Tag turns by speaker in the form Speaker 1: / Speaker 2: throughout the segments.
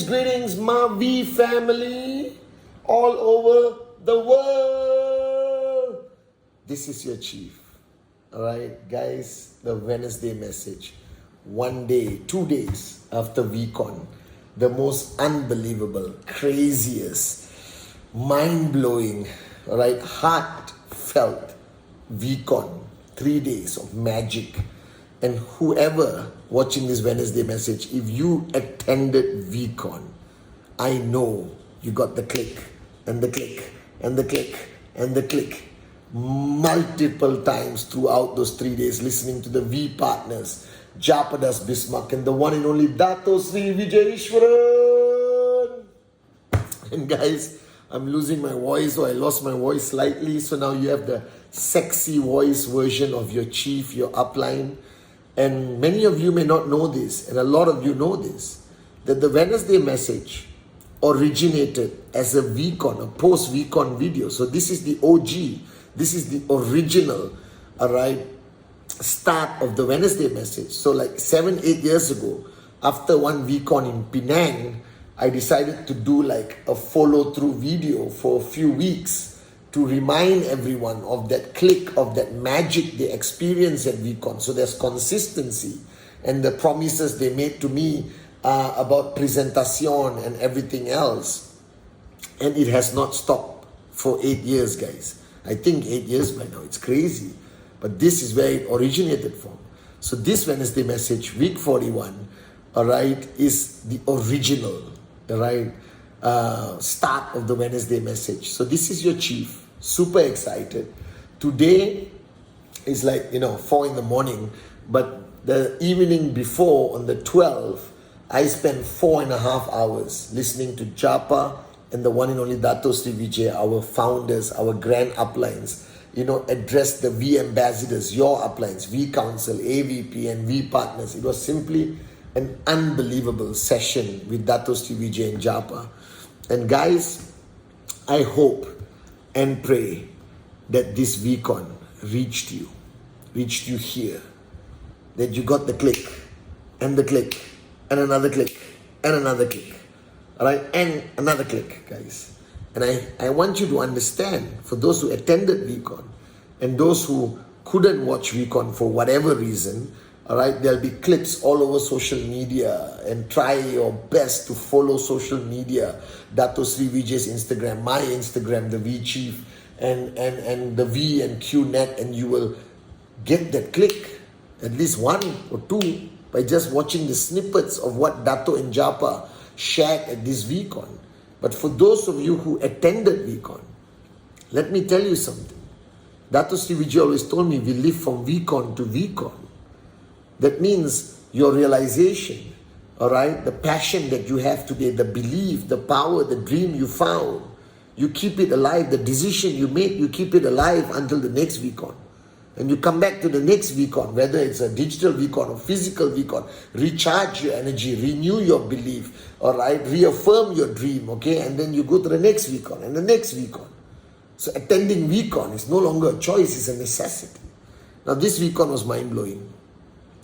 Speaker 1: Greetings, my V family all over the world. This is your chief. All right, guys, the Wednesday message. 1 day, 2 days after VCon, the most unbelievable, craziest, mind-blowing, all right, heartfelt VCon. 3 days of magic. And whoever watching this Wednesday message, if you attended VCon, I know you got the click and the click and the click and the click multiple times throughout those 3 days, listening to the V partners, Japadas Bismarck and the one and only Dato Sri Vijayeshwaran. And guys, I'm losing my voice, or I lost my voice slightly, so now you have the sexy voice version of your chief, your upline. And many of you may not know this, and a lot of you know this, that the Wednesday message originated as a VCon, a post-VCon video. So this is the OG, this is the original, all right, start of the Wednesday message. So like 7-8 years ago, after one VCon in Penang, I decided to do like a follow-through video for a few weeks to remind everyone of that click, of that magic they experienced at VCon. So there's consistency, and the promises they made to me about presentation and everything else. And it has not stopped for 8 years, guys. I think 8 years by now. It's crazy. But this is where it originated from. So this Wednesday message, week 41, all right, is the original, all right, start of the Wednesday message. So this is your chief, super excited. Today is like, 4 in the morning, but the evening before, on the 12th, I spent 4.5 hours listening to Japa and the one and only Dato Sri Vijay, our founders, our grand uplines, address the V ambassadors, your uplines, V Council, AVP and V partners. It was simply an unbelievable session with Dato Sri Vijay and Japa. And guys, I hope and pray that this VCon reached you here, that you got the click and the click and another click and another click, all right, and another click, guys. And I want you to understand, for those who attended VCon and those who couldn't watch VCon for whatever reason, all right, there'll be clips all over social media, and try your best to follow social media. Dato Sri Vijay's Instagram, my Instagram, the V Chief, and the V and QNET, and you will get that click, at least 1 or 2, by just watching the snippets of what Dato and Japa shared at this VCon. But for those of you who attended VCon, let me tell you something. Dato Sri Vijay always told me we live from VCon to VCon. That means your realization, all right, the passion that you have today, the belief, the power, the dream you found, you keep it alive. The decision you make, you keep it alive until the next VCon. And you come back to the next VCon, whether it's a digital VCon or physical VCon, recharge your energy, renew your belief, all right, reaffirm your dream, okay, and then you go to the next VCon and the next VCon. So attending VCon is no longer a choice, it's a necessity. Now this VCon was mind-blowing.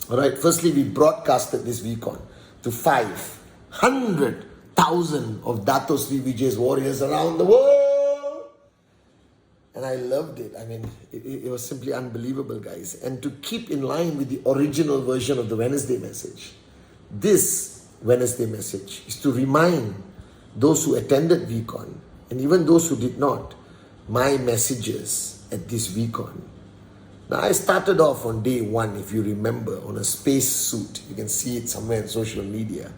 Speaker 1: All right, firstly, we broadcasted this VCon to 500,000 of Dato Sri Vijay's warriors around the world. And I loved it. I mean, it was simply unbelievable, guys. And to keep in line with the original version of the Wednesday message, this Wednesday message is to remind those who attended VCon, and even those who did not, my messages at this VCon. Now, I started off on day 1, if you remember, on a space suit. You can see it somewhere on social media,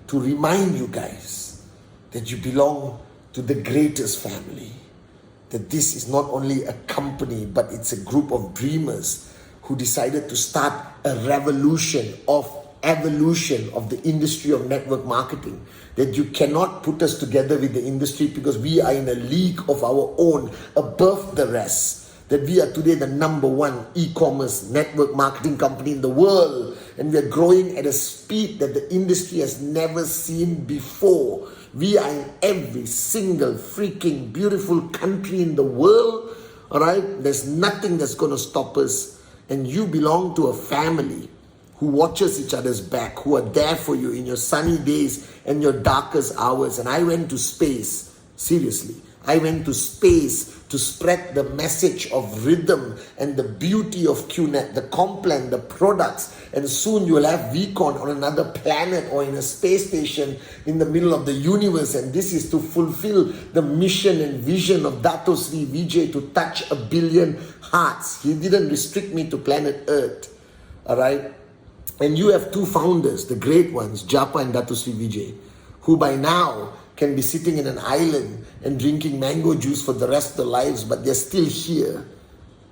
Speaker 1: to remind you guys that you belong to the greatest family. that this is not only a company, but it's a group of dreamers who decided to start a revolution of evolution of the industry of network marketing. That you cannot put us together with the industry because we are in a league of our own above the rest. That we are today the number one e-commerce network marketing company in the world, and we are growing at a speed that the industry has never seen before. We are in every single freaking beautiful country in the world. All right, there's nothing that's going to stop us. And you belong to a family who watches each other's back, who are there for you in your sunny days and your darkest hours. And I went to space, seriously. I went to space to spread the message of rhythm and the beauty of QNET, the Complan, the products. And soon you will have VCon on another planet or in a space station in the middle of the universe. And this is to fulfill the mission and vision of Dato Sri Vijay to touch 1 billion hearts. He didn't restrict me to planet Earth. All right? And you have two founders, the great ones, Japa and Dato Sri Vijay, who by now can be sitting in an island and drinking mango juice for the rest of their lives, but they're still here,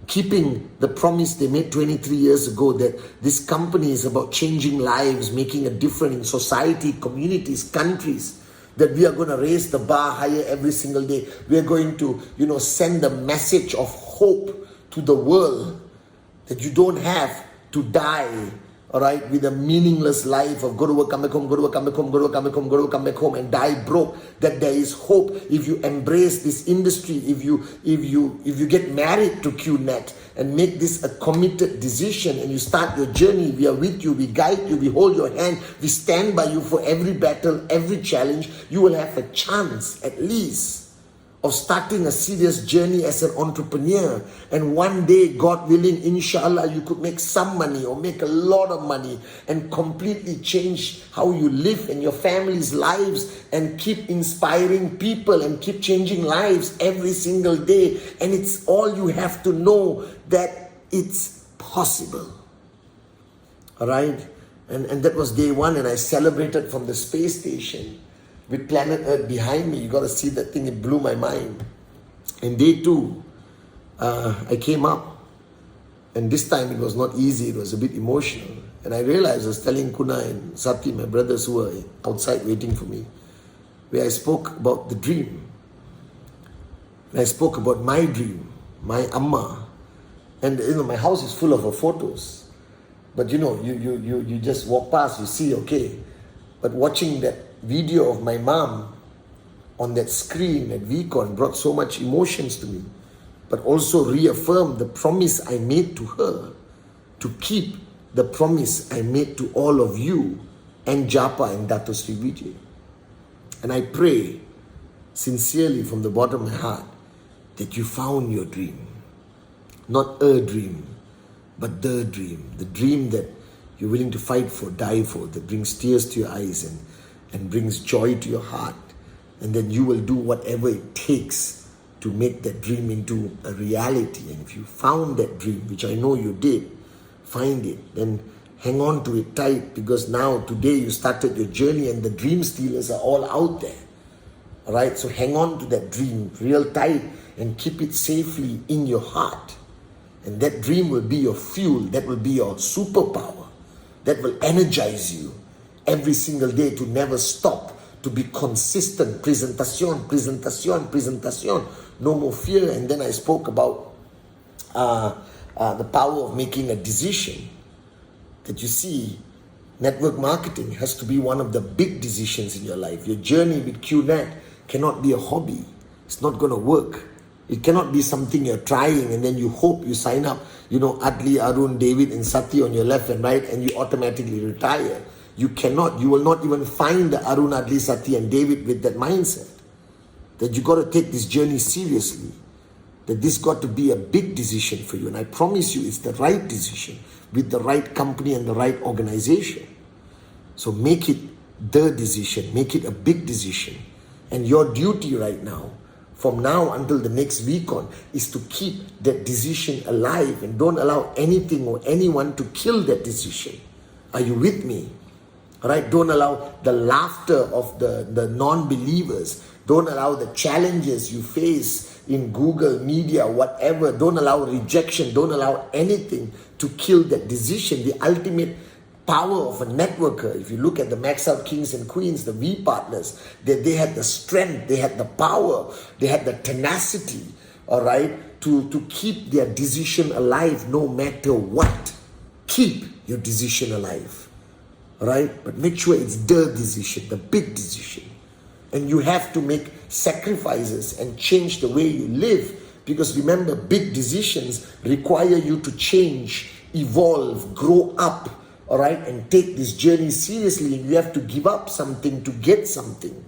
Speaker 1: keeping the promise they made 23 years ago that this company is about changing lives, making a difference in society, communities, countries, that we are going to raise the bar higher every single day. We are going to, send a message of hope to the world that you don't have to die, all right, with a meaningless life of go to work, come back home, go to work, come back home, go to work, come back home, go to work, come back home, and die broke. That there is hope if you embrace this industry, if you get married to QNET and make this a committed decision and you start your journey. We are with you, we guide you, we hold your hand, we stand by you for every battle, every challenge. You will have a chance at least of starting a serious journey as an entrepreneur. And one day, God willing, inshallah, you could make some money or make a lot of money and completely change how you live and your family's lives and keep inspiring people and keep changing lives every single day. And it's all you have to know, that it's possible. All right? And that was day one, and I celebrated from the space station with planet Earth behind me. You got to see that thing, it blew my mind. And day two, I came up, and this time it was not easy, it was a bit emotional. And I realized, I was telling Kuna and Sati, my brothers who were outside waiting for me, where I spoke about the dream. And I spoke about my dream, my Amma. And my house is full of her photos. But you just walk past, you see, okay. But watching that video of my mom on that screen at VCon brought so much emotions to me, but also reaffirmed the promise I made to her to keep the promise I made to all of you and Japa and Dato Sri Vijay. And I pray sincerely from the bottom of my heart that you found your dream. Not a dream, but the dream that you're willing to fight for, die for, that brings tears to your eyes and brings joy to your heart. And then you will do whatever it takes to make that dream into a reality. And if you found that dream, which I know you did, find it, then hang on to it tight, because now today you started your journey and the dream stealers are all out there. All right, so hang on to that dream real tight and keep it safely in your heart. And that dream will be your fuel, that will be your superpower, that will energize you every single day to never stop, to be consistent. Presentation. No more fear. And then I spoke about the power of making a decision. That you see, network marketing has to be one of the big decisions in your life. Your journey with QNET cannot be a hobby. It's not going to work. It cannot be something you're trying and then you hope you sign up, Adli, Arun, David and Sati on your left and right, and you automatically retire. You cannot. You will not even find the Arun, Adli, Sati and David with that mindset. That you got to take this journey seriously. That this got to be a big decision for you. And I promise you it's the right decision with the right company and the right organization. So make it the decision. Make it a big decision. And your duty right now, from now until the next VCon, is to keep that decision alive and don't allow anything or anyone to kill that decision. Are you with me? All right? Don't allow the laughter of the non-believers. Don't allow the challenges you face in Google, media, whatever. Don't allow rejection. Don't allow anything to kill that decision. The ultimate power of a networker. If you look at the max out kings and queens, the V partners, they had the strength, they had the power, they had the tenacity, all right, to keep their decision alive no matter what. Keep your decision alive, all right? But make sure it's the decision, the big decision. And you have to make sacrifices and change the way you live, because remember, big decisions require you to change, evolve, grow up, all right, and take this journey seriously. And you have to give up something to get something,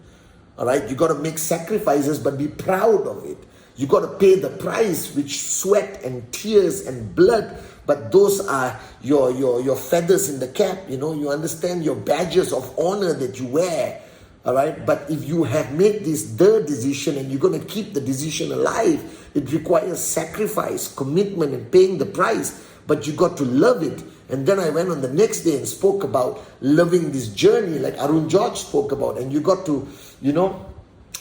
Speaker 1: all right? You got to make sacrifices, but be proud of it. You got to pay the price, which sweat and tears and blood, but those are your feathers in the cap. You understand, your badges of honor that you wear. All right, but if you have made this the decision and you're going to keep the decision alive, it requires sacrifice, commitment, and paying the price. But you got to love it. And then I went on the next day and spoke about loving this journey, like Arun George spoke about. And you got to,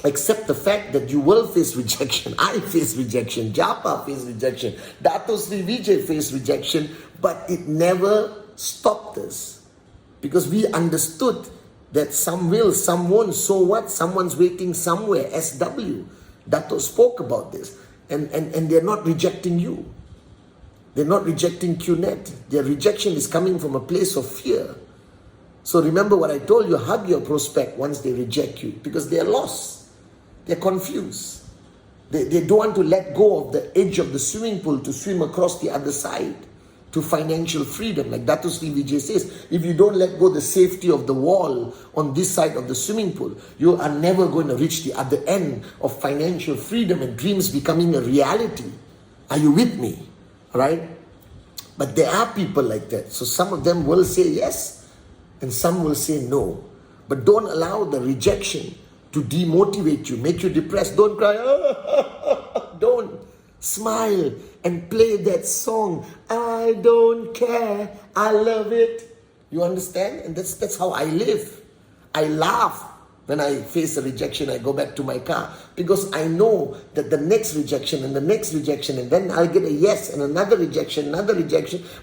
Speaker 1: accept the fact that you will face rejection. I face rejection. Japa face rejection. Dato Sri Vijay faced rejection. But it never stopped us, because we understood that some will, some won't. So what? Someone's waiting somewhere. SW. Dato spoke about this. And they're not rejecting you. They're not rejecting QNET. Their rejection is coming from a place of fear. So remember what I told you, hug your prospect once they reject you, because they're lost. They're confused. They don't want to let go of the edge of the swimming pool to swim across the other side to financial freedom. Like Dato Sri Vijay says, if you don't let go the safety of the wall on this side of the swimming pool, you are never going to reach the other end of financial freedom and dreams becoming a reality. Are you with me? Right? But there are people like that. So some of them will say yes and some will say no. But don't allow the rejection to demotivate you, make you depressed. Don't cry. Don't. Smile and play that song. I don't care. I love it. You understand? And that's how I live. I laugh when I face a rejection. I go back to my car, because I know that the next rejection and the next rejection, and then I'll get a yes and another rejection.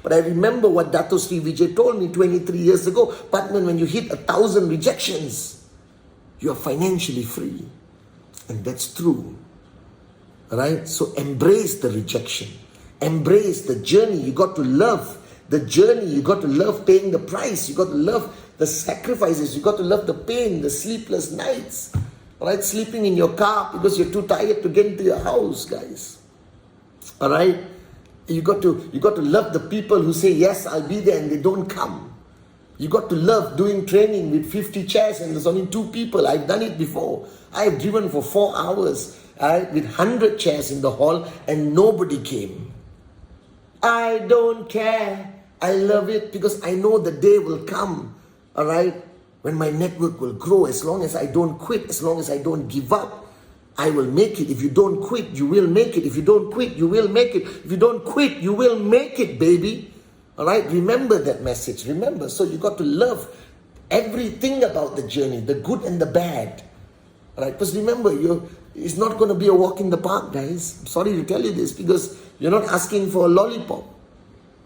Speaker 1: But I remember what Dato Sri Vijay told me 23 years ago. Patman, when you hit 1,000 rejections, you are financially free. And that's true. Right? So embrace the rejection. Embrace the journey. You got to love the journey. You got to love paying the price. You got to love the sacrifices. You got to love the pain, the sleepless nights. Right? Sleeping in your car because you're too tired to get into your house, guys. All right? You got to love the people who say, yes, I'll be there, and they don't come. You got to love doing training with 50 chairs and there's only 2 people. I've done it before. I've driven for 4 hours. With 100 chairs in the hall and nobody came. I don't care. I love it, because I know the day will come, all right, when my network will grow. As long as I don't quit, as long as I don't give up, I will make it. If you don't quit, you will make it. If you don't quit, you will make it. If you don't quit, you will make it, baby. All right, remember that message. Remember. So you got to love everything about the journey, the good and the bad. All right, because remember, it's not going to be a walk in the park, guys. I'm sorry to tell you this, because you're not asking for a lollipop.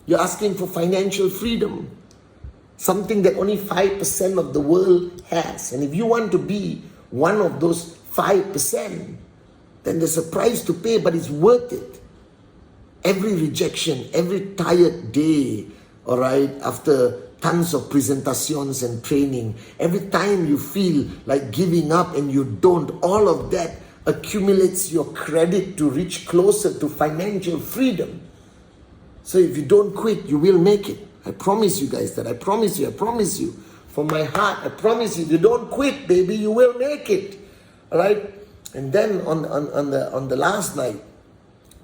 Speaker 1: You're asking for financial freedom. Something that only 5% of the world has. And if you want to be one of those 5%, then there's a price to pay, but it's worth it. Every rejection, every tired day, all right, after tons of presentations and training, every time you feel like giving up and you don't, all of that accumulates your credit to reach closer to financial freedom. So if you don't quit, you will make it. I promise you guys that. I promise you. From my heart, I promise you, if you don't quit, baby, you will make it. All right? And then on the last night,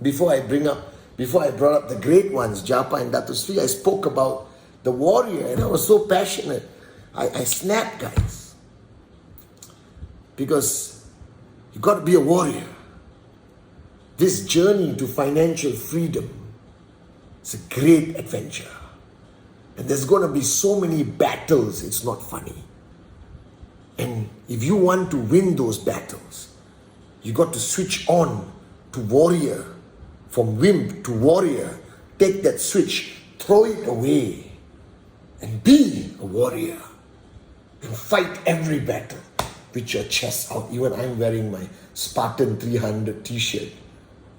Speaker 1: before I brought up the great ones, Japa and Dato Sri, I spoke about the warrior, and I was so passionate. I snapped, guys. Because you got to be a warrior. This journey to financial freedom is a great adventure. And there's going to be so many battles, it's not funny. And if you want to win those battles, you got to switch on to warrior, from wimp to warrior. Take that switch, throw it away, and be a warrior. And fight every battle with your chest out. Even I'm wearing my Spartan 300 t-shirt,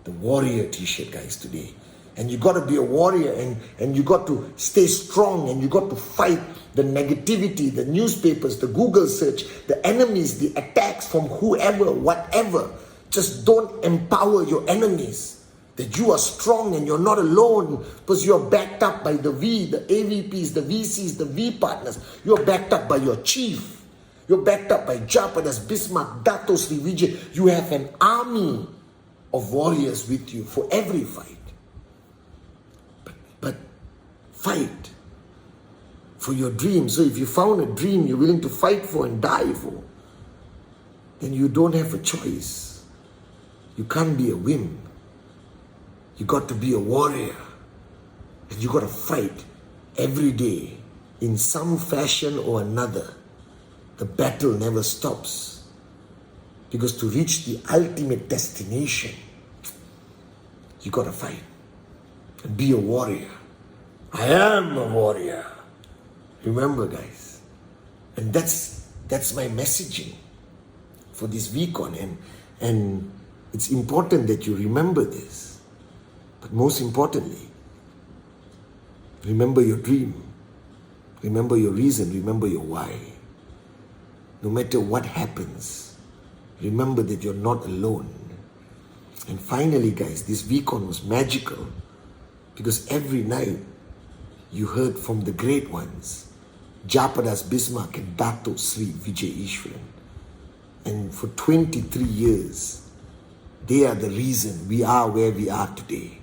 Speaker 1: the warrior t-shirt, guys, today. And you got to be a warrior, and you got to stay strong, and you got to fight the negativity, the newspapers, the Google search, the enemies, the attacks from whoever, whatever. Just don't empower your enemies. That you are strong and you're not alone, because you're backed up by the V, the AVPs, the VCs, the V partners. You're backed up by your chief. You're backed up by Japadas, Bismarck, Dato Sri Vijay. You have an army of warriors with you for every fight. But fight for your dream. So if you found a dream you're willing to fight for and die for, then you don't have a choice. You can't be a wimp. You got to be a warrior. And you got to fight every day in some fashion or another. The battle never stops. Because to reach the ultimate destination, you got to fight and be a warrior. I am a warrior. Remember, guys. And that's my messaging for this VCon. And it's important that you remember this. But most importantly, remember your dream. Remember your reason. Remember your why. No matter what happens, remember that you're not alone. And finally, guys, this VCon was magical because every night you heard from the great ones, Japadas, Bismarck, and Dato Sri Vijay Ishwaran. And for 23 years, they are the reason we are where we are today.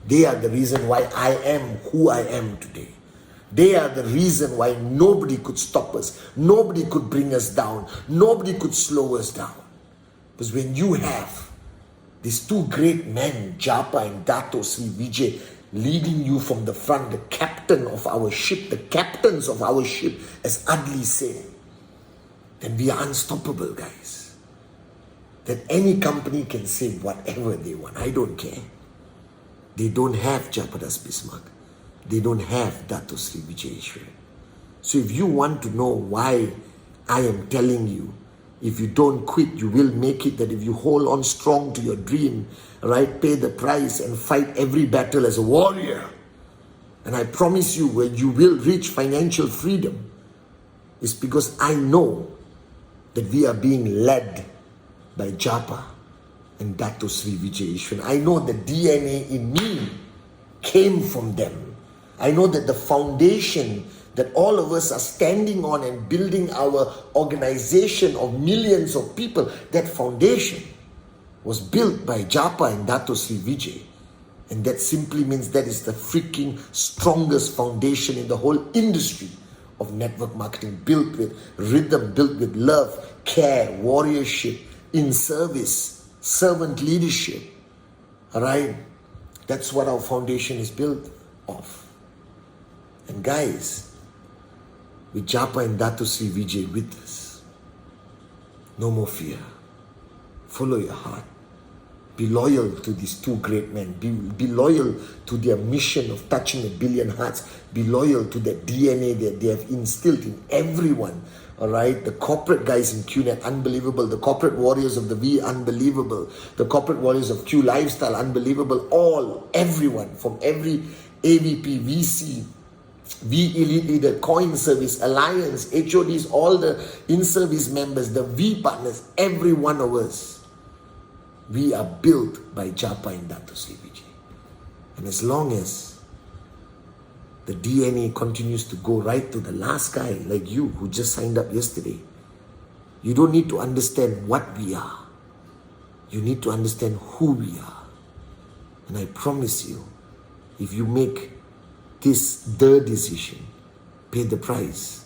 Speaker 1: They are the reason why I am who I am today. They are the reason why nobody could stop us. Nobody could bring us down. Nobody could slow us down. Because when you have these two great men, Japa and Dato Sri Vijay, leading you from the front, the captain of our ship, the captains of our ship, as Adli said, then we are unstoppable, guys. That any company can say whatever they want. I don't care. They don't have Japadas Bismarck. They don't have Dato Sri Vijay Ishwaran. So if you want to know why I am telling you, if you don't quit, you will make it, that if you hold on strong to your dream, right, pay the price and fight every battle as a warrior. And I promise you, when you will reach financial freedom, it's because I know that we are being led by Japa and Dato Sri Vijay Ishwaran. I know the DNA in me came from them. I know that the foundation that all of us are standing on and building our organization of millions of people, that foundation was built by Japa and Dato Sri Vijay. And that simply means that is the freaking strongest foundation in the whole industry of network marketing, built with rhythm, built with love, care, warriorship, in service, servant leadership. All right? That's what our foundation is built of. And guys, with Japa and Dato Sri Vijay with us, no more fear. Follow your heart. Be loyal to these two great men. Be loyal to their mission of touching 1 billion hearts. Be loyal to that DNA that they have instilled in everyone. All right, the corporate guys in QNET, unbelievable. The corporate warriors of the V, unbelievable. The corporate warriors of Q Lifestyle, unbelievable. Everyone from every AVP, VC, V Elite Leader, Coin Service, Alliance, HODs, all the in-service members, the V partners, every one of us, we are built by Japa and Dato Sri Vijay. And as long as the DNA continues to go right to the last guy like you who just signed up yesterday, you don't need to understand what we are. You need to understand who we are. And I promise you, if you make this the decision, pay the price,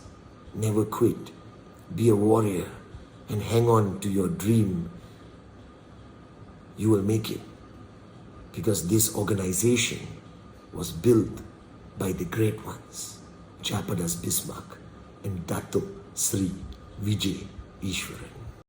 Speaker 1: never quit, be a warrior, and hang on to your dream, you will make it. Because this organization was built by the great ones, Japadas Bismarck and Dato Sri Vijay Ishwaran.